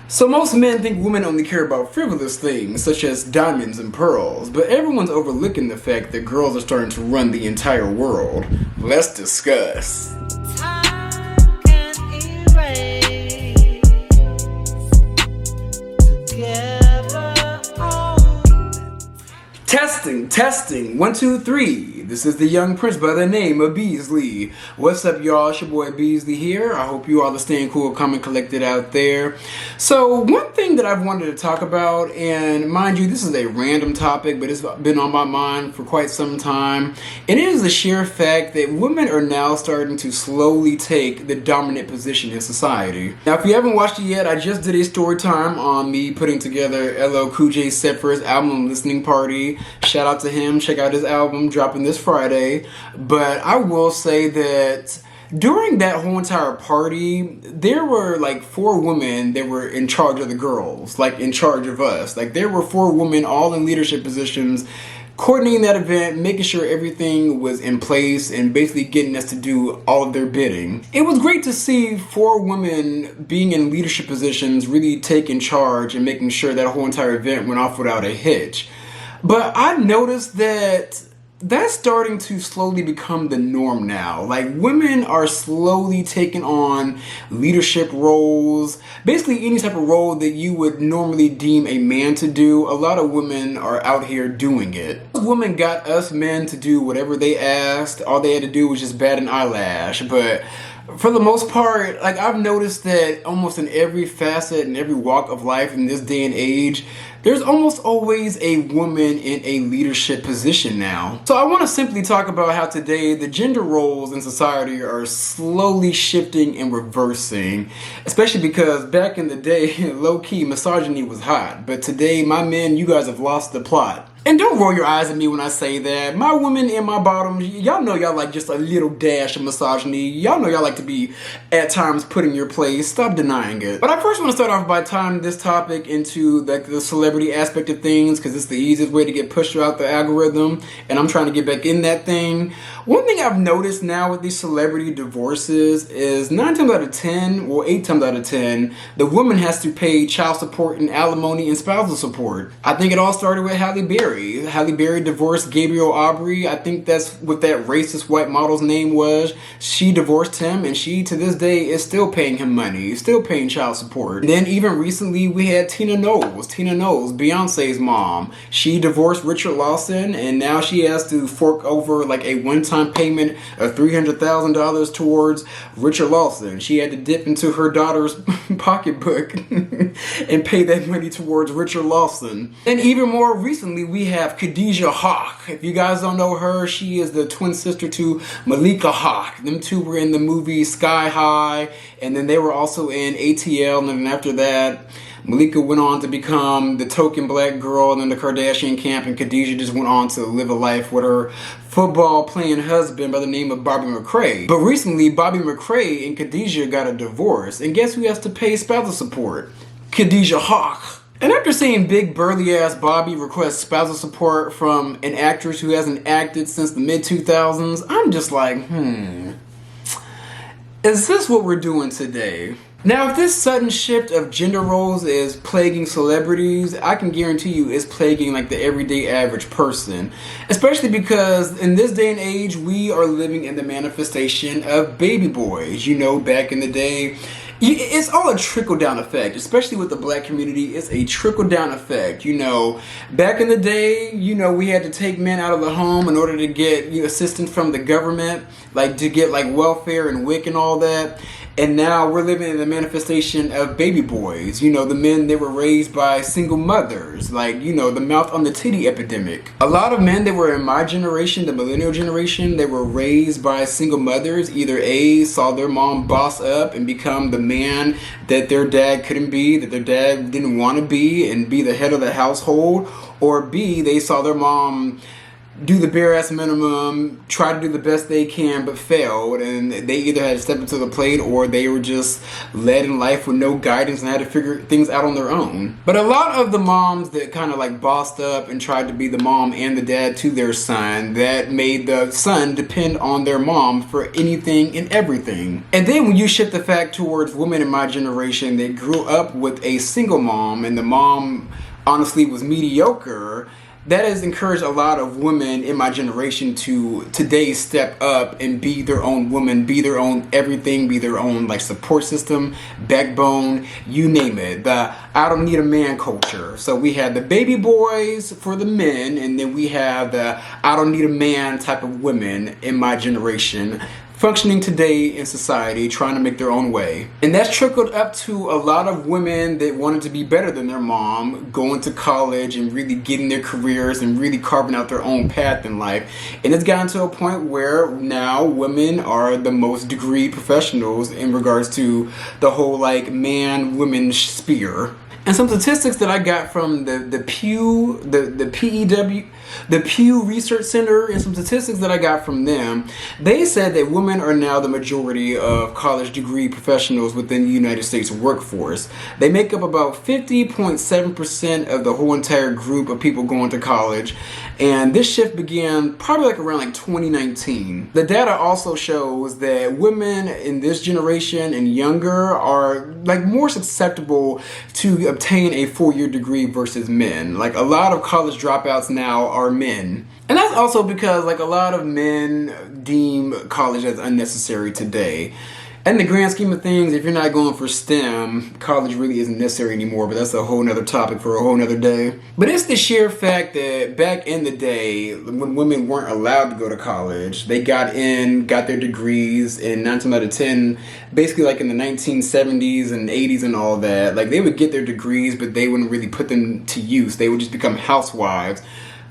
So most men think women only care about frivolous things, such as diamonds and pearls, but everyone's overlooking the fact that girls are starting to run the entire world. Let's discuss. Time can erase together on. Testing. 1, 2, 3. This is the young prince by the name of Beasley. What's up, y'all? It's your boy Beasley here. I hope you all are staying cool, calm, and collected out there. So, one thing that I've wanted to talk about, and mind you, this is a random topic, but it's been on my mind for quite some time, and it is the sheer fact that women are now starting to slowly take the dominant position in society. Now, if you haven't watched it yet, I just did a story time on me putting together LL Cool J's set for his album Listening Party. Shout out to him. Check out his album dropping this Friday. But I will say that during that whole entire party, there were like 4 women that were in charge of the girls, like in charge of us. Like there were 4 women all in leadership positions, coordinating that event, making sure everything was in place, and basically getting us to do all of their bidding. It was great to see 4 women being in leadership positions, really taking charge and making sure that whole entire event went off without a hitch. But I noticed that that's starting to slowly become the norm now. Like women are slowly taking on leadership roles, basically any type of role that you would normally deem a man to do. A lot of women are out here doing it. Women got us men to do whatever they asked. All they had to do was just bat an eyelash. But for the most part, like I've noticed that almost in every facet and every walk of life in this day and age, there's almost always a woman in a leadership position now. So I want to simply talk about how today the gender roles in society are slowly shifting and reversing, especially because back in the day, low-key misogyny was hot, but today, my men, you guys have lost the plot. And don't roll your eyes at me when I say that. My women and my bottoms, y'all know y'all like just a little dash of misogyny. Y'all know y'all like to be, at times, put in your place. Stop denying it. But I first want to start off by tying this topic into like the celebrity aspect of things, because it's the easiest way to get pushed throughout the algorithm, and I'm trying to get back in that thing. One thing I've noticed now with these celebrity divorces is 9 times out of 10, or 8 times out of 10, the woman has to pay child support and alimony and spousal support. I think it all started with Halle Berry. Halle Berry divorced Gabriel Aubrey. I think that's what that racist white model's name was. She divorced him, and she to this day is still paying him money, still paying child support. And then even recently we had Tina Knowles, Beyonce's mom. She divorced Richard Lawson, and now she has to fork over like a one-time payment of $300,000 towards Richard Lawson. She had to dip into her daughter's pocketbook and pay that money towards Richard Lawson. And even more recently, we have Khadijah Hawk. If you guys don't know her, she is the twin sister to Malika Hawk. Them two were in the movie Sky High, and then they were also in ATL, and then after that, Malika went on to become the token black girl in the Kardashian camp, and Khadijah just went on to live a life with her football-playing husband by the name of Bobby McCrae. But recently, Bobby McCrae and Khadijah got a divorce, and guess who has to pay spousal support? Khadijah Hawk. And after seeing big burly-ass Bobby request spousal support from an actress who hasn't acted since the mid-2000s, I'm just like, is this what we're doing today? Now, if this sudden shift of gender roles is plaguing celebrities, I can guarantee you it's plaguing like the everyday average person. Especially because in this day and age, we are living in the manifestation of baby boys. You know, back in the day, it's all a trickle-down effect, especially with the black community. It's a trickle-down effect. You know, back in the day, you know, we had to take men out of the home in order to get assistance from the government, like to get like welfare and WIC and all that. And now we're living in the manifestation of baby boys. You know, the men that were raised by single mothers. Like, you know, the mouth on the titty epidemic. A lot of men that were in my generation, the millennial generation, they were raised by single mothers. Either A, saw their mom boss up and become the man that their dad couldn't be, that their dad didn't want to be, and be the head of the household. Or B, they saw their mom do the bare ass minimum, try to do the best they can, but failed, and they either had to step into the plate or they were just led in life with no guidance and had to figure things out on their own. But a lot of the moms that kind of like bossed up and tried to be the mom and the dad to their son, that made the son depend on their mom for anything and everything. And then when you shift the fact towards women in my generation that grew up with a single mom, and the mom honestly was mediocre, that has encouraged a lot of women in my generation to today step up and be their own woman, be their own everything, be their own like support system, backbone, you name it. The I don't need a man culture. So we have the baby boys for the men, and then we have the I don't need a man type of women in my generation, functioning today in society, trying to make their own way. And that's trickled up to a lot of women that wanted to be better than their mom, going to college and really getting their careers and really carving out their own path in life. And it's gotten to a point where now women are the most degree professionals in regards to the whole like man-woman sphere. And some statistics that I got from the Pew, the PEW, the Pew Research Center, and some statistics that I got from them, they said that women are now the majority of college degree professionals within the United States workforce. They make up about 50.7% of the whole entire group of people going to college. And this shift began probably like around like 2019. The data also shows that women in this generation and younger are like more susceptible to obtain a 4-year degree versus men. Like a lot of college dropouts now are men. And that's also because like a lot of men deem college as unnecessary today. In the grand scheme of things, if you're not going for STEM, college really isn't necessary anymore, but that's a whole nother topic for a whole nother day. But it's the sheer fact that back in the day, when women weren't allowed to go to college, they got their degrees, and 9 times out of 10, basically like in the 1970s and 80s and all that, like they would get their degrees, but they wouldn't really put them to use. They would just become housewives.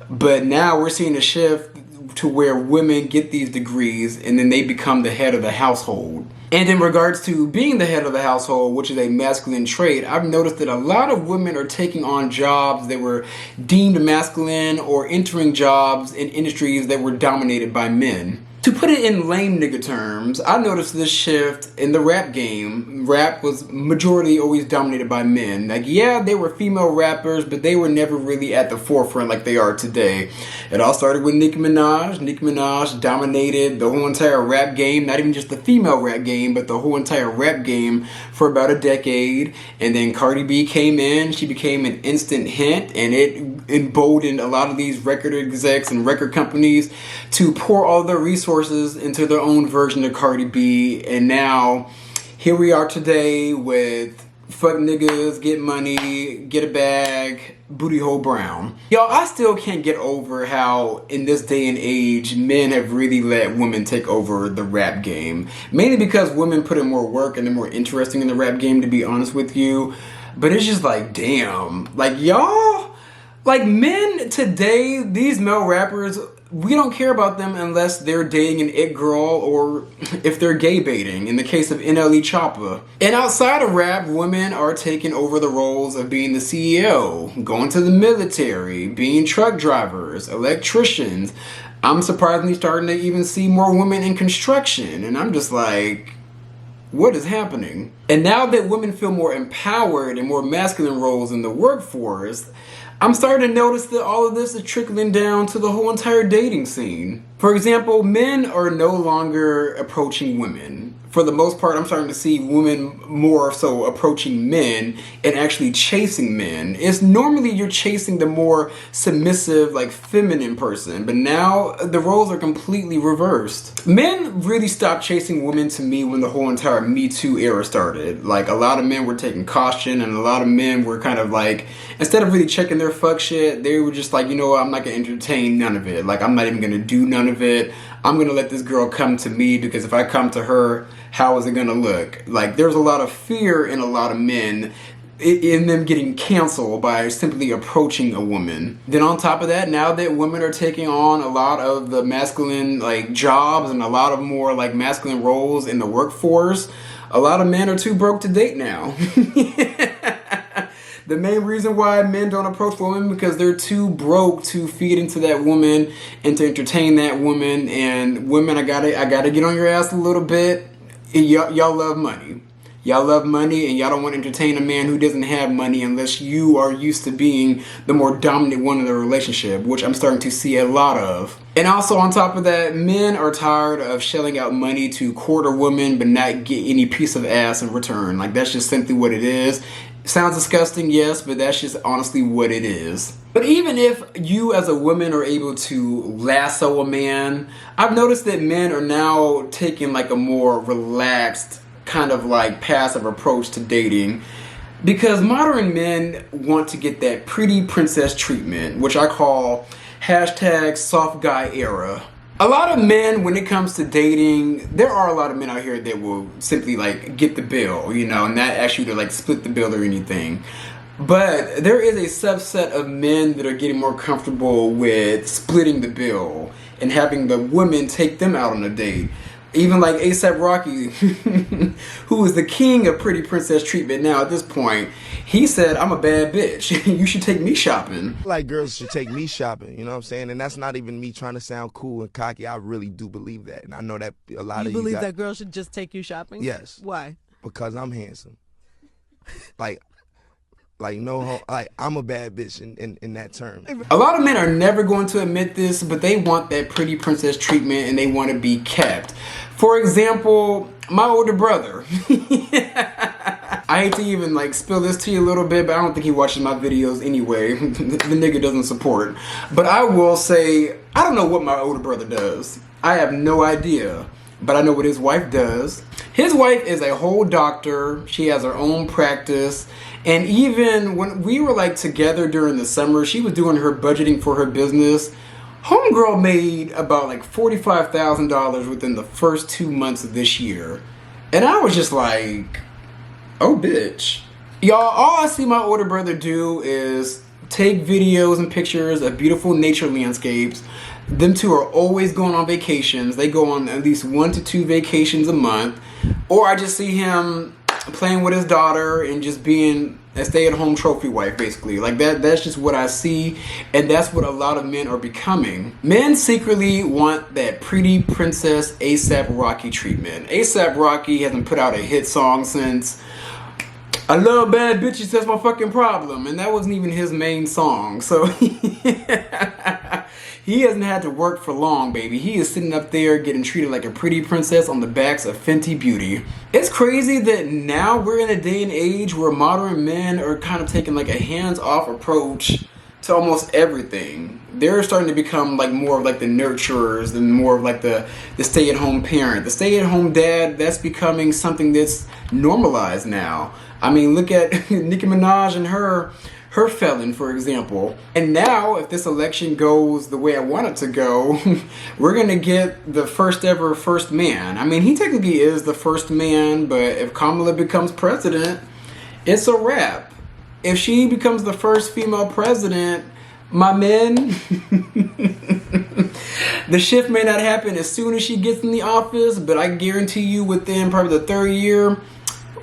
But now we're seeing a shift to where women get these degrees and then they become the head of the household. And in regards to being the head of the household, which is a masculine trait, I've noticed that a lot of women are taking on jobs that were deemed masculine or entering jobs in industries that were dominated by men. To put it in lame nigga terms, I noticed this shift in the rap game. Rap was majority always dominated by men. Like, yeah, they were female rappers, but they were never really at the forefront like they are today. It all started with Nicki Minaj. Nicki Minaj dominated the whole entire rap game, not even just the female rap game, but the whole entire rap game for about a decade. And then Cardi B came in. She became an instant hit, and it emboldened a lot of these record execs and record companies to pour all their resources into their own version of Cardi B. And now here we are today with fuck niggas, get money, get a bag, booty hole brown. Y'all, I still can't get over how in this day and age men have really let women take over the rap game. Mainly because women put in more work and they're more interesting in the rap game, to be honest with you. But it's just like, damn, like y'all, like men today, these male rappers, we don't care about them unless they're dating an it girl or if they're gay baiting, in the case of NLE Choppa. And outside of rap, women are taking over the roles of being the CEO, going to the military, being truck drivers, electricians. I'm surprisingly starting to even see more women in construction, and I'm just like, what is happening? And now that women feel more empowered and more masculine roles in the workforce, I'm starting to notice that all of this is trickling down to the whole entire dating scene. For example, men are no longer approaching women. For the most part, I'm starting to see women more so approaching men and actually chasing men. It's normally you're chasing the more submissive, like feminine person, but now the roles are completely reversed. Men really stopped chasing women to me when the whole entire Me Too era started. Like a lot of men were taking caution, and a lot of men were kind of like, instead of really checking their fuck shit, they were just like, you know what, I'm not gonna entertain none of it. Like I'm not even gonna do none of it. I'm gonna let this girl come to me, because if I come to her, how is it gonna look? Like there's a lot of fear in a lot of men in them getting canceled by simply approaching a woman. Then on top of that, now that women are taking on a lot of the masculine like jobs and a lot of more like masculine roles in the workforce, a lot of men are too broke to date now. The main reason why men don't approach women because they're too broke to feed into that woman and to entertain that woman. And women, I gotta get on your ass a little bit. Y'all love money. Y'all love money, and y'all don't want to entertain a man who doesn't have money unless you are used to being the more dominant one in the relationship, which I'm starting to see a lot of. And also on top of that, men are tired of shelling out money to court a woman but not get any piece of ass in return. Like, that's just simply what it is. Sounds disgusting, yes, but that's just honestly what it is. But even if you as a woman are able to lasso a man, I've noticed that men are now taking like a more relaxed kind of like passive approach to dating, because modern men want to get that pretty princess treatment, which I call hashtag soft guy era. A lot of men, when it comes to dating, there are a lot of men out here that will simply like get the bill, you know, and not ask you to like split the bill or anything. But there is a subset of men that are getting more comfortable with splitting the bill and having the women take them out on a date. Even like A$AP Rocky, who is the king of pretty princess treatment now at this point, he said, I'm a bad bitch. You should take me shopping. Like, girls should take me shopping, you know what I'm saying? And that's not even me trying to sound cool and cocky. I really do believe that. And I know that a lot of you believe that girls should just take you shopping? Yes. Why? Because I'm handsome. Like I'm a bad bitch in that term. A lot of men are never going to admit this, but they want that pretty princess treatment and they want to be kept. For example, my older brother. I hate to even like spill this to you a little bit, but I don't think he watches my videos anyway. The nigga doesn't support. But I will say, I don't know what my older brother does. I have no idea. But I know what his wife does. His wife is a whole doctor. She has her own practice. And even when we were like together during the summer, she was doing her budgeting for her business. Homegirl made about like $45,000 within the first 2 months of this year. And I was just like, oh bitch. Y'all, all I see my older brother do is take videos and pictures of beautiful nature landscapes. Them two are always going on vacations. They go on at least 1 to 2 vacations a month. Or I just see him playing with his daughter and just being a stay-at-home trophy wife, basically. Like that's just what I see, and that's what a lot of men are becoming. Men secretly want that pretty princess A$AP Rocky treatment. A$AP Rocky hasn't put out a hit song since I Love Bad Bitches, That's My Fucking Problem, and that wasn't even his main song, so he hasn't had to work for long, baby. He is sitting up there getting treated like a pretty princess on the backs of Fenty Beauty. It's crazy that now we're in a day and age where modern men are kind of taking like a hands-off approach to almost everything. They're starting to become like more of like the nurturers and more of like the stay-at-home parent. The stay-at-home dad, that's becoming something that's normalized now. I mean, look at Nicki Minaj and her felon, for example. And now, if this election goes the way I want it to go, we're going to get the first ever first man. I mean, he technically is the first man, but if Kamala becomes president, it's a wrap. If she becomes the first female president, my men, the shift may not happen as soon as she gets in the office, but I guarantee you within probably the third year,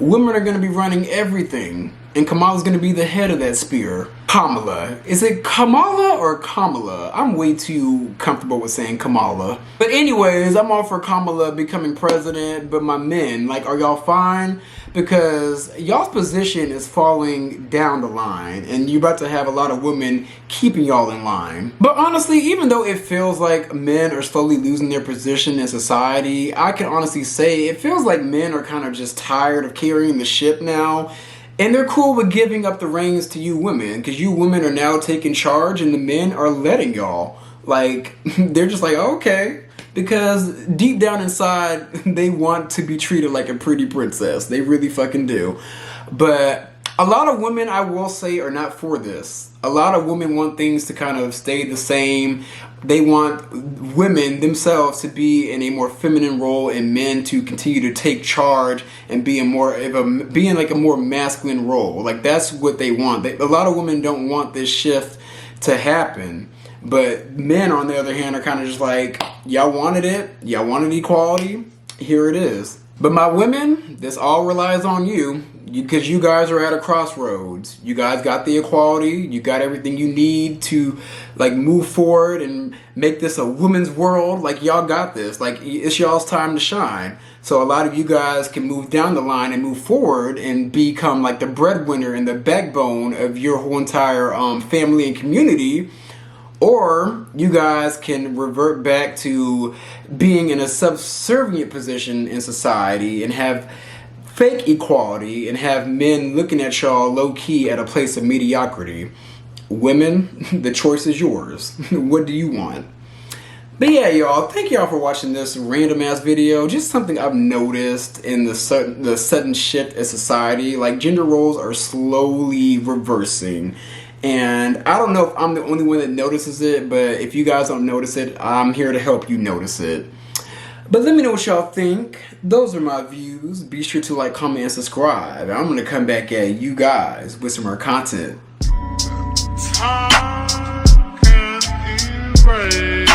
women are going to be running everything. And Kamala's going to be the head of that spear. Kamala. Is it Kamala or Kamala? I'm way too comfortable with saying Kamala. But anyways, I'm all for Kamala becoming president, but my men, like, are y'all fine? Because y'all's position is falling down the line, and you're about to have a lot of women keeping y'all in line. But honestly, even though it feels like men are slowly losing their position in society, I can honestly say it feels like men are kind of just tired of carrying the ship now. And they're cool with giving up the reins to you women, because you women are now taking charge and the men are letting y'all. Like, they're just like, okay. Because deep down inside, they want to be treated like a pretty princess. They really fucking do. But a lot of women, I will say, are not for this. A lot of women want things to kind of stay the same. They want women themselves to be in a more feminine role and men to continue to take charge and be in like a more masculine role. Like, that's what they want. A lot of women don't want this shift to happen. But men, on the other hand, are kind of just like, y'all wanted it. Y'all wanted equality. Here it is. But my women, this all relies on you. because you guys are at a crossroads. You guys got the equality. You got everything you need to like move forward and make this a women's world. Like y'all got this. Like it's y'all's time to shine. So a lot of you guys can move down the line and move forward and become like the breadwinner and the backbone of your whole entire family and community. Or you guys can revert back to being in a subservient position in society and have fake equality and have men looking at y'all low-key at a place of mediocrity. Women, the choice is yours. What do you want? But yeah, y'all, thank y'all for watching this random-ass video. Just something I've noticed in the sudden shift in society. Like, gender roles are slowly reversing. And I don't know if I'm the only one that notices it, but if you guys don't notice it, I'm here to help you notice it. But let me know what y'all think. Those are my views. Be sure to like, comment, and subscribe. I'm going to come back at you guys with some more content. Time can't erase.